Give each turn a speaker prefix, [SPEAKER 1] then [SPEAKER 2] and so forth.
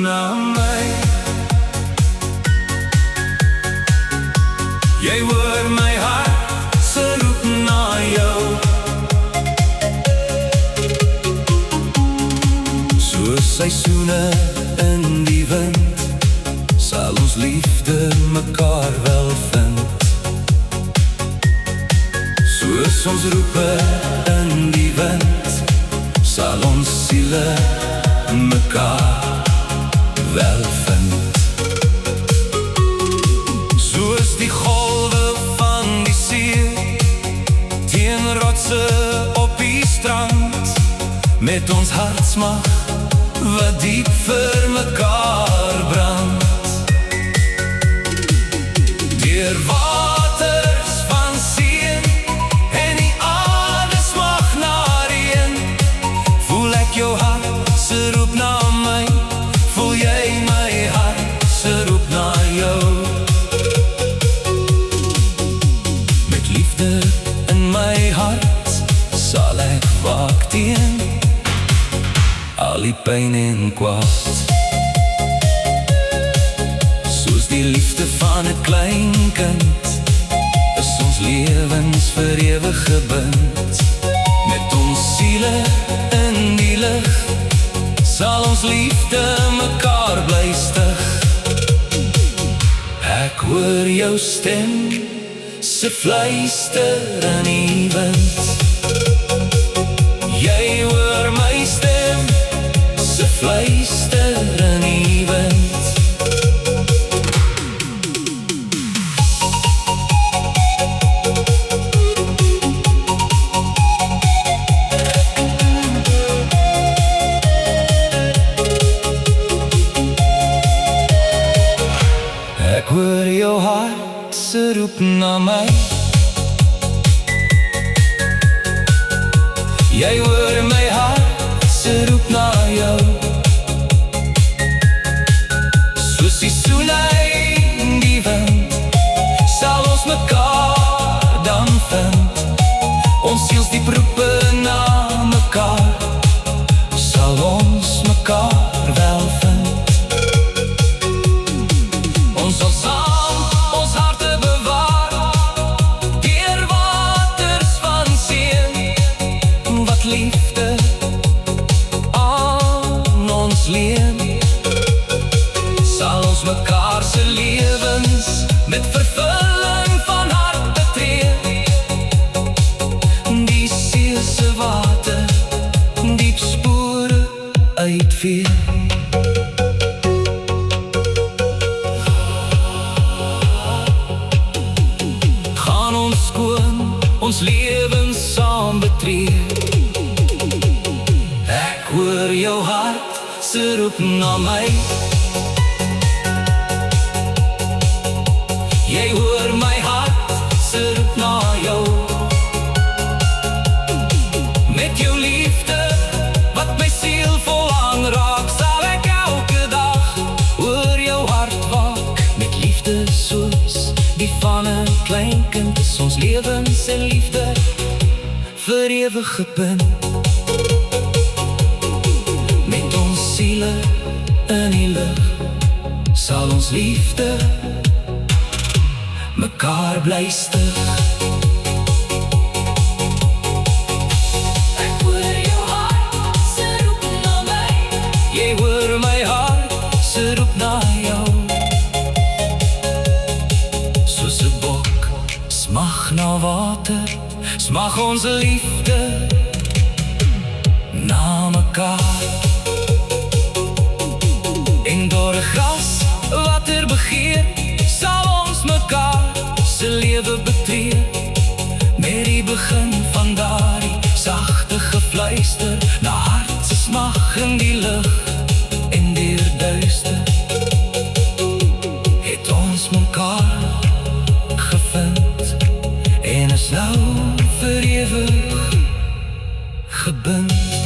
[SPEAKER 1] na my. Jy hoor my hart se roep na jou. Soos seisoene in die wind, sal ons liefde mekaar wel vind. Soos ons roepe in die wind, sal ons siele mekaar wel vind. Soos die golwe van die see teen rotse op die strand, met ons hartsmag wat diep vir mekaar brand. Deur waters van seën en die aarde smag na reën, voel ek jou hart se roep na my. Voel jy my hart se roep na jou. Met liefde in my hart sal ek waak teen al die pyn en kwaad. Soos die liefde van 'n klein kind, is ons lewens vir ewig gebind. Met ons siele in die lig, sal ons liefde mekaar bly stig. Ek hoor jou stem, se fluister in die wind. Jy hoor my stem, se fluister in die wind. Ek hoor jou hart se roep na my. Jy hoor my hart se roep na jou. Soos die soene in die wind, sal ons mekaar dan vind. Ons sielsdiep roepe na mekaar, sal ons mekaar wel vind. Ons sal saam ons harte bewaar, deur waters van seën, wat liefde aan ons leen. Sal ons mekaar se lewens met vervulling van hart betree. Die see se water diep spore uitvee. Gaan ons skoon ons lewens saam betree. Ek hoor jou hart se roep na my. Jy hoor my hart se roep na jou. Met jou liefde wat my siel vol aanraak, sal ek elke dag oor jou hart waak. Met liefde soos die van 'n klein kind, is ons lewens en liefde vir ewig gebind. Met ons siele in die lig, sal ons liefde mekaar bly stig. Ek hoor jou hart se roep na my. Jy hoor my hart se roep na jou. Soos 'n bok smag na water, smag ons liefde na mekaar. En dor 'n gras wat er begeer, sal ons mekaar se lewe betree. Met die begin van daardie sagte gefluister, na hart se smag in die lug en deur duister, het ons mekaar gevind en is nou vir ewig gebind.